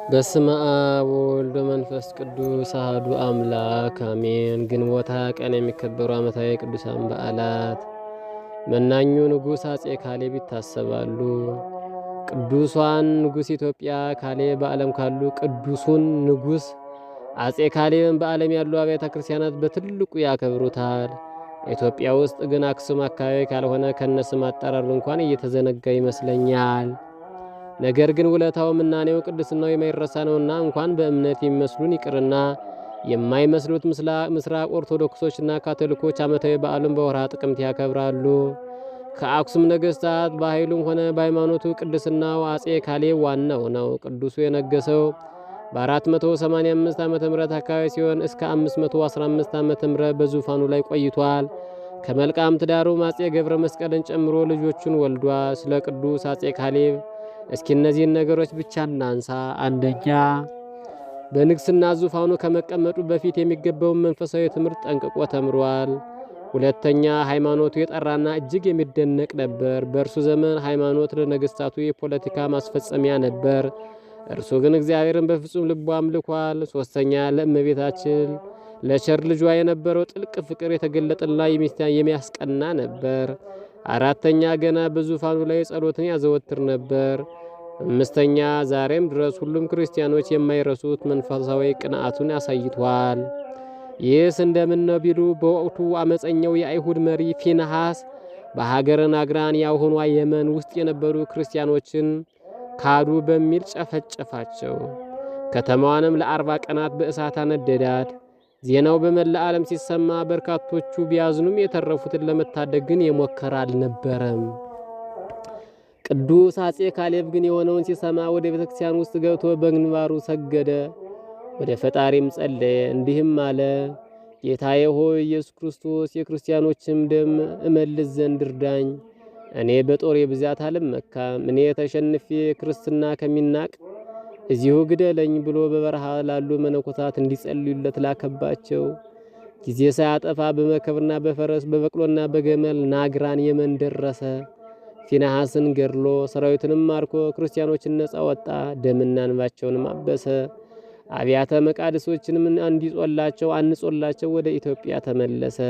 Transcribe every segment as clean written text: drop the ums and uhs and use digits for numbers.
በስመ አብ ወወልድ ወመንፈስ ቅዱስ አሐዱ አምላክ አሜን። ግንቦት ቀን የሚከበሩ ዓመታዊ ቅዱሳን በዓላት መናኙ ንጉሥ አጼ ካሌብ ይታሰባሉ። ቅዱሷን ንጉሥ ኢትዮጵያ ካሌብ በዓለም ካሉ ቅዱሱን ንጉሥ አጼ ካሌብን በዓለም ያሉ አብያተ ክርስቲያናት በትልቁ ያከብሩታል። ኢትዮጵያ ውስጥ ግን አክሱም አካባቢ ካልሆነ ከነስም አጠራሩ እንኳን እየተዘነጋ ይመስለኛል። ነገር ግን ውለታው ምናኔው ቅድስናው የማይረሳ ነውና እንኳን በእምነት የሚመስሉን ይቅርና የማይመስሉት ምስራቅ ኦርቶዶክሶችና ካቶሊኮች ዓመታዊ በዓሉን በወርሃ ጥቅምት ያከብራሉ። ከአክሱም ነገሥታት በኃይሉም ሆነ በሃይማኖቱ ቅድስናው አጼ ካሌብ ዋናው ነው። ቅዱሱ የነገሰው በ485 ዓመተ ምህረት አካባቢ ሲሆን እስከ 515 ዓመተ ምህረት በዙፋኑ ላይ ቆይቷል። ከመልካም ትዳሩም አጼ ገብረ መስቀልን ጨምሮ ልጆቹን ወልዷል። ስለ ቅዱስ አጼ ካሌብ እስኪ እነዚህን ነገሮች ብቻ እናንሳ። አንደኛ፣ በንግስና ዙፋኑ ከመቀመጡ በፊት የሚገባውን መንፈሳዊ ትምህርት ጠንቅቆ ተምሯል። ሁለተኛ፣ ሃይማኖቱ የጠራና እጅግ የሚደነቅ ነበር። በእርሱ ዘመን ሃይማኖት ለነገስታቱ የፖለቲካ ማስፈጸሚያ ነበር። እርሱ ግን እግዚአብሔርን በፍጹም ልቡ አምልኳል። ሶስተኛ፣ ለእመቤታችን ለቸር ልጇ የነበረው ጥልቅ ፍቅር የተገለጠና የሚያስቀና ነበር። አራተኛ፣ ገና በዙፋኑ ላይ ጸሎትን ያዘወትር ነበር። አምስተኛ፣ ዛሬም ድረስ ሁሉም ክርስቲያኖች የማይረሱት መንፈሳዊ ቅንዓቱን ያሳይቷል። ይህስ እንደምን ነው ቢሉ በወቅቱ አመፀኛው የአይሁድ መሪ ፊንሃስ በሀገረ ናግራን ያሁኗ የመን ውስጥ የነበሩ ክርስቲያኖችን ካዱ በሚል ጨፈጨፋቸው። ከተማዋንም ለ40 ቀናት በእሳት አነደዳት። ዜናው በመላ ዓለም ሲሰማ በርካቶቹ ቢያዝኑም የተረፉትን ለመታደግ ግን የሞከረ አልነበረም። ቅዱስ አጼ ካሌብ ግን የሆነውን ሲሰማ ወደ ቤተክርስቲያን ውስጥ ገብቶ በግንባሩ ሰገደ፣ ወደ ፈጣሪም ጸለየ። እንዲህም አለ: ጌታዬ ሆይ ኢየሱስ ክርስቶስ የክርስቲያኖችም ደም እመልስ ዘንድ እርዳኝ። እኔ በጦሬ ብዛት አልመካም። እኔ ተሸንፌ ክርስትና ከሚናቅ እዚሁ ግደለኝ ብሎ በበረሃ ላሉ መነኮሳት እንዲጸልዩለት ላከባቸው። ጊዜ ሳያጠፋ በመርከብና በፈረስ በበቅሎና በገመል ናግራን የመን ደረሰ። ፊንሐስን ገድሎ ሰራዊትንም ማርኮ ክርስቲያኖችን ነፃ ወጣ። ደምና እንባቸውንም አበሰ። አብያተ መቃድሶችንም አንጾላቸው ወደ ኢትዮጵያ ተመለሰ።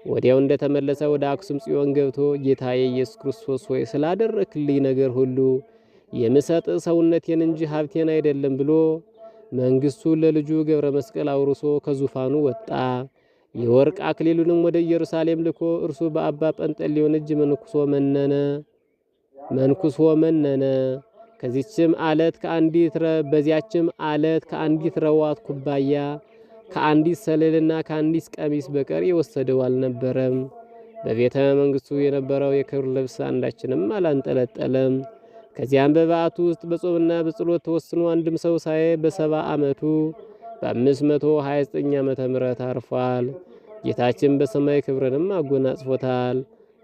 ወዲያው እንደተመለሰ ወደ አክሱም ጽዮን ገብቶ ጌታዬ ኢየሱስ ክርስቶስ ሆይ ስላደረክልኝ ነገር ሁሉ የምሰጥ ሰውነቴን እንጂ ሀብቴን አይደለም ብሎ መንግስቱን ለልጁ ገብረ መስቀል አውርሶ ከዙፋኑ ወጣ። የወርቅ አክሊሉንም ወደ ኢየሩሳሌም ልኮ እርሱ በአባ ጰንጠሌዎን እጅ መንኩሶ መነነ። በዚያችም አለት ከአንዲት ረዋት ኩባያ ከአንዲት ሰሌልና ከአንዲት ቀሚስ በቀር የወሰደው አልነበረም። በቤተ መንግስቱ የነበረው የክብር ልብስ አንዳችንም አላንጠለጠለም። ከዚያም በበዓቱ ውስጥ በጾምና በጸሎት ተወስኖ አንድም ሰው ሳይ በ70 ዓመቱ በ529 ዓመተ ምህረት አርፏል። ጌታችን በሰማይ ክብርንም አጎናጽፎታል።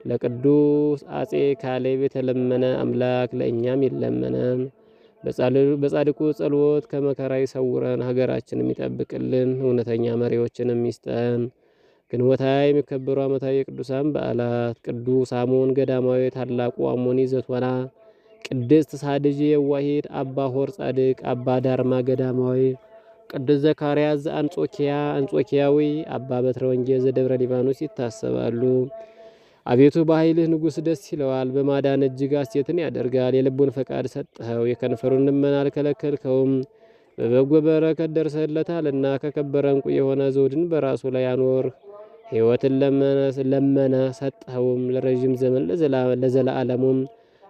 ለቅዱስ አጼ ካሌብ የተለመነ አምላክ ለእኛም ይለመነን። በጻድቁ ጸሎት ከመከራ ይሰውረን፣ ሀገራችንም ይጠብቅልን፣ እውነተኛ መሪዎችንም ይስጠን። ግንቦት የሚከበሩ ዓመታዊ የቅዱሳን በዓላት: ቅዱስ አሞን ገዳማዊ፣ ታላቁ አሞኒ ዘቶና፣ ቅድስት ሳድጅ የዋሂድ፣ አባ ሆር ጻድቅ፣ አባ ዳርማ ገዳማዊ፣ ቅዱስ ዘካርያስ አንጾኪያዊ፣ አባ በትረ ወንጌል ዘደብረ ሊባኖስ ይታሰባሉ። አቤቱ በኃይልህ ንጉሥ ደስ ይለዋል፣ በማዳን እጅግ ሐሴትን ያደርጋል። የልቡን ፈቃድ ሰጠኸው፣ የከንፈሩን ልመና አልከለከልከውም። በበጎ በረከት ደርሰህለታልና ከከበረ ዕንቁ የሆነ ዘውድን በራሱ ላይ አኖርህ። ሕይወትን ለመነ ሰጠኸውም፣ ለረዥም ዘመን ለዘላለሙም።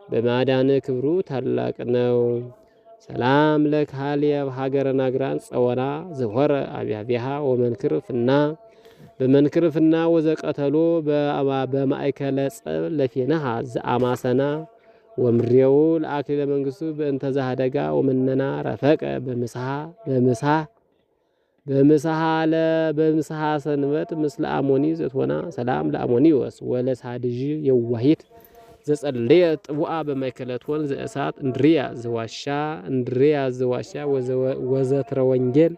በማዳን ክብሩ ታላቅ ነው። ሰላም ለካልየብ ሀገረ ናግራን ጸወና ዝሆረ አብያቢሃ ወመንክርፍና በመንክርፍና ወዘቀተሎ በማእከለ ጸብ ለፊነሃ ዘአማሰና ወምሬው ለአክሊለ መንግስቱ በእንተ ዘሃደጋ ወመነና ረፈቀ በምስሃ ሰንበት ምስለ አሞኒ ዘትሆና ሰላም ለአሞኒ ወስ ወለሳድዥ የዋሂት ዘጸለየ ጥቡአ በማይከለቶን ዘእሳት እንድሪያ ዘዋሻ ወዘትረ ወንጌል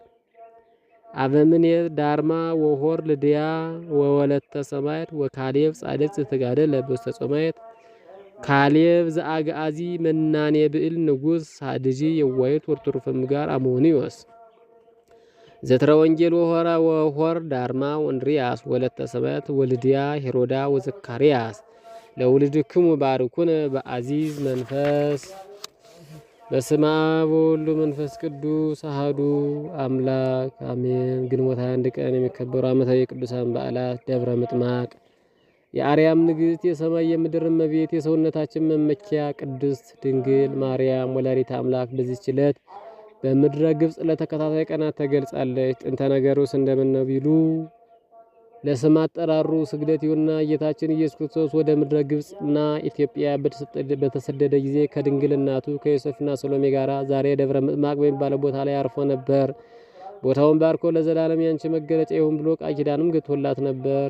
አበምኔ ዳርማ ወሆር ልድያ ወወለተ ሰማይት ወካሌብ ጻድቅ ዘተጋደለ በውስተ ጾማይት ካሌብ ዘአግአዚ መናኔ ብዕል ንጉሥ ሳድጂ የዋይት ወርቱርፈ ምግባር አሞኒዮስ ዘትረ ወንጌል ወሆር ዳርማ ወንድሪያስ ወለተ ሰበት ወልድያ ሄሮዳ ወዘካርያስ ለውልድክሙ ባርኩን በአዚዝ መንፈስ። በስመ አብ ወወልድ ወመንፈስ ቅዱስ አሐዱ አምላክ አሜን። ግንቦት 21 ቀን የሚከበሩ ዓመታዊ የቅዱሳን በዓላት ደብረ ምጥማቅ የአርያም ንግሥት የሰማይ የምድር እመቤት የሰውነታችን መመኪያ ቅድስት ድንግል ማርያም ወላዲተ አምላክ በዚህች ዕለት በምድረ ግብፅ ለተከታታይ ቀናት ተገልጻለች። ጥንተ ነገሩስ እንደምን ነው ቢሉ ለስም አጠራሩ ስግደት ይሁንና ጌታችን ኢየሱስ ክርስቶስ ወደ ምድረ ግብፅና ኢትዮጵያ በተሰደደ ጊዜ ከድንግል እናቱ ከዮሴፍና ሰሎሜ ጋር ዛሬ ደብረ ምጥማቅ በሚባለው ቦታ ላይ አርፎ ነበር። ቦታውን ባርኮ ለዘላለም ያንቺ መገለጫ ይሁን ብሎ ቃል ኪዳንም ገቶላት ነበር።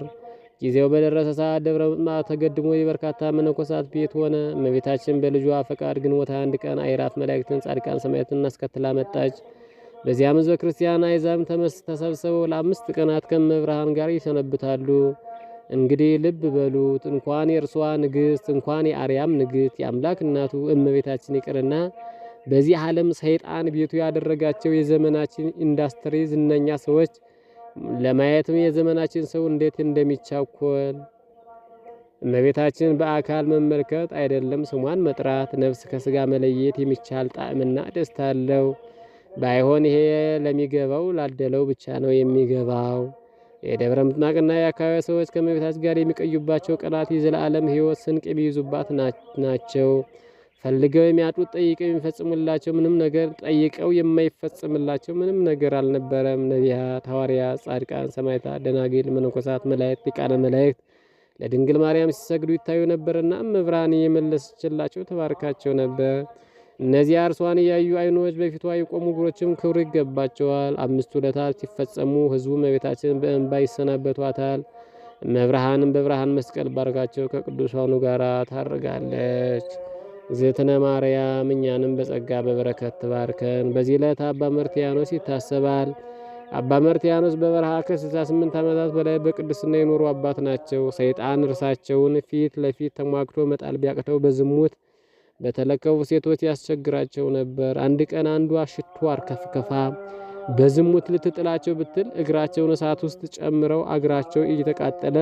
ጊዜው በደረሰ ሰዓት ደብረ ምጥማቅ ተገድሞ የበርካታ መነኮሳት ቤት ሆነ። እመቤታችን በልጇ ፈቃድ ግንቦት 21 ቀን አእላፍ መላእክትን ጻድቃን ሰማዕታትን አስከትላ መጣች። በዚያም ሕዝበ ክርስቲያን አሕዛብ ተሰብስበው ለ5 ቀናት ከመብርሃን ጋር ይሰነብታሉ። እንግዲህ ልብ በሉት፣ እንኳን የእርሷ ንግሥት እንኳን የአርያም ንግሥት የአምላክ እናቱ እመቤታችን ይቅርና በዚህ ዓለም ሰይጣን ቤቱ ያደረጋቸው የዘመናችን ኢንዱስትሪ ዝነኛ ሰዎች ለማየትም የዘመናችን ሰው እንዴት እንደሚቻኮል እመቤታችን በአካል መመልከት አይደለም ስሟን መጥራት ነፍስ ከስጋ መለየት የሚቻል ጣዕምና ደስታ አለው። ባይሆን ይሄ ለሚገባው ላደለው ብቻ ነው የሚገባው። የደብረ ምጥማቅና የአካባቢ ሰዎች ከእመቤታችን ጋር የሚቀዩባቸው ቀናት የዘላለም ሕይወት ስንቅ የሚይዙባት ናቸው። ፈልገው የሚያጡት ጠይቀው የሚፈጽሙላቸው ምንም ነገር ጠይቀው የማይፈጽምላቸው ምንም ነገር አልነበረም። ነቢያት፣ ሐዋርያት፣ ጻድቃን፣ ሰማዕታት፣ ደናግል፣ መነኮሳት፣ መላእክት፣ ሊቃነ መላእክት ለድንግል ማርያም ሲሰግዱ ይታዩ ነበርና እመብርሃን የመለሰችላቸው ተባርካቸው ነበር። እነዚያ እርሷን እያዩ ዓይኖች በፊቷ የቆሙ እግሮችም ክብር ይገባቸዋል። 5 ዕለታት ሲፈጸሙ ሕዝቡ እመቤታችንን በእንባ ይሰናበቷታል። እመብርሃንም በብርሃን መስቀል ባርካቸው ከቅዱሳኑ ጋር ታርጋለች። እግዝእትነ ማርያም እኛንም በጸጋ በበረከት ትባርከን። በዚህ ዕለት አባ መርትያኖስ ይታሰባል። አባ መርትያኖስ በበረሃ ከ68 ዓመታት በላይ በቅድስና የኖሩ አባት ናቸው። ሰይጣን እርሳቸውን ፊት ለፊት ተሟግቶ መጣል ቢያቅተው በዝሙት በተለከፉ ሴቶች ያስቸግራቸው ነበር። አንድ ቀን አንዷ ሽቱ አርከፍከፋ በዝሙት ልትጥላቸው ብትል እግራቸውን እሳት ውስጥ ጨምረው እግራቸው እየተቃጠለ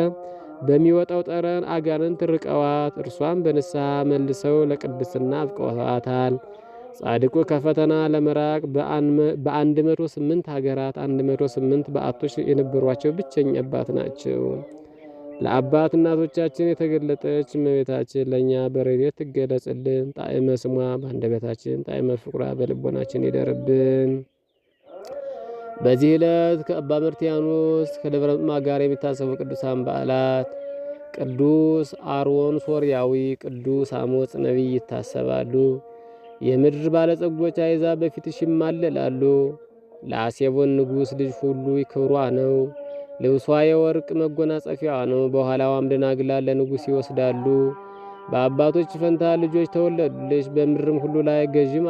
በሚወጣው ጠረን አጋንንት ርቀዋት እርሷን በንስሐ መልሰው ለቅድስና አብቅተዋታል። ጻድቁ ከፈተና ለመራቅ በ108 ሀገራት 108 በዓቶች የነበሯቸው ብቸኛ አባት ናቸው። ለአባት እናቶቻችን የተገለጠች እመቤታችን ለእኛ በረድኤት ትገለጽልን። ጣዕመ ስሟ በአንደበታችን ጣዕመ ፍቅሯ በልቦናችን ይደርብን። በዚህ ዕለት ከአባ መርትያኖስ ከደብረ ምጥማቅ ጋር የሚታሰቡ ቅዱሳን በዓላት ቅዱስ አሮን ሶርያዊ፣ ቅዱስ አሞጽ ነቢይ ይታሰባሉ። የምድር ባለጸጎች አሕዛብ በፊትሽ ይማለላሉ። ለአሴቦን ንጉሥ ልጅ ሁሉ ክብሯ ነው። ልብሷ የወርቅ መጎናጸፊያዋ ነው። በኋላዋም ደናግላን ለንጉሥ ይወስዳሉ። በአባቶች ፈንታ ልጆች ተወለዱልሽ። በምድርም ሁሉ ላይ ገዥም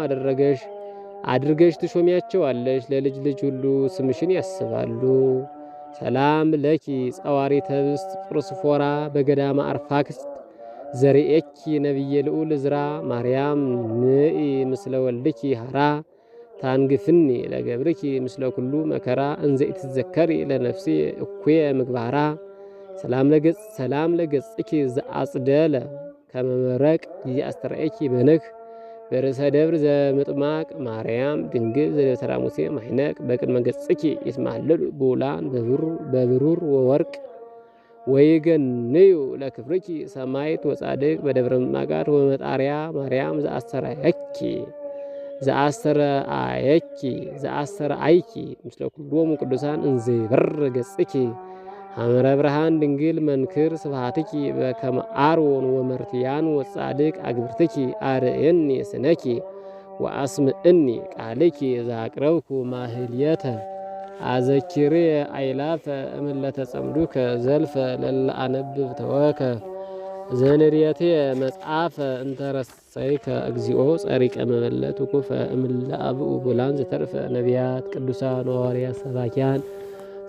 አድርገሽ ትሾሚያቸዋለሽ። ለልጅ ልጅ ሁሉ ስምሽን ያስባሉ። ሰላም ለኪ ጸዋሪተ ህብስት ጵርስፎራ በገዳማ አርፋክስድ ዘርኤኪ ነቢየ ልዑል ዕዝራ ማርያም ንኢ ምስለ ወልድኪ ሀራ ታንግፍኒ ለገብርኪ ምስለ ኩሉ መከራ እንዘ ኢትዘከሪ ለነፍሲ እኩየ ምግባራ ሰላም ለገጽኪ ዘአጽደለ ከመመረቅ ይአስተርአኪ በነክ በርዕሰ ደብር ዘምጥማቅ ማርያም ድንግል ዘደብተራ ሙሴ ማይነቅ በቅድመ ገጽኪ ይትማለሉ ብዑላን በብሩር ወወርቅ ወይገንዩ ለክብርኪ ሰማይት ወጻድቅ በደብረ ምጥማቅ ወመጣሪያ ማርያም ዘአስተርአይኪ ምስለ ኩሎሙ ቅዱሳን እንዘ ይበር ገጽኪ ሐመረ ብርሃን ድንግል መንክር ስብሐትኪ በከመ አሮን ወመርትያን ወጻድቅ አግብርትኪ አርእየኒ ስነኪ ወአስምዕኒ ቃልኪ ዘአቅረብኩ ማህልየተ አዘኪሬ አይላፈ እምለተ ጸምዱከ ዘልፈ ለለአነብብ ተወከ ዘንርየቴ መጽሐፈ እንተረሰይከ እግዚኦ ጸሪቀ መበለት ኩፈ እምለአብኡ ቡላን ዘተርፈ ነቢያት ቅዱሳን ሐዋርያት ሰባኪያን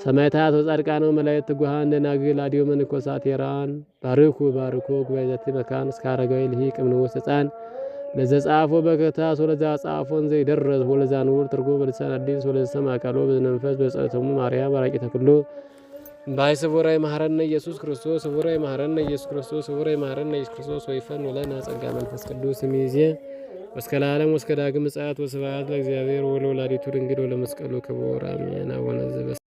ሰማዕታት ወጻድቃን ወመላእክት ትጉሃን ደናግል አድዮ መነኮሳት ሄራን ባርኩ ጉባኤ ዘቲ መካን እስከ አረጋዊ ልሂቅ እምንውስተ ሕፃን ለዘጻፎ በክርታስ ወለዛ ጻፎን ዘይደረስ ወለዛ ንውር ትርጉም በልሳን አዲስ ወለዛ ሰማ ቃሎ በመንፈስ በጸሎተሙ ማርያም ባራቂተ ኩሉ ባይሰቦራይ መሐረነ ኢየሱስ ክርስቶስ ሰቦራይ መሐረነ ኢየሱስ ክርስቶስ ሰቦራይ መሐረነ ኢየሱስ ክርስቶስ ወይፈን ወለና ጸጋ መንፈስ ቅዱስ ሚዜ እስከ ለዓለም እስከ ዳግም ምጽአት ወስብሐት ለእግዚአብሔር ወለወላዲቱ ድንግል ወለመስቀሉ ክቡር አሜን። አቡነ ዘበሰማያት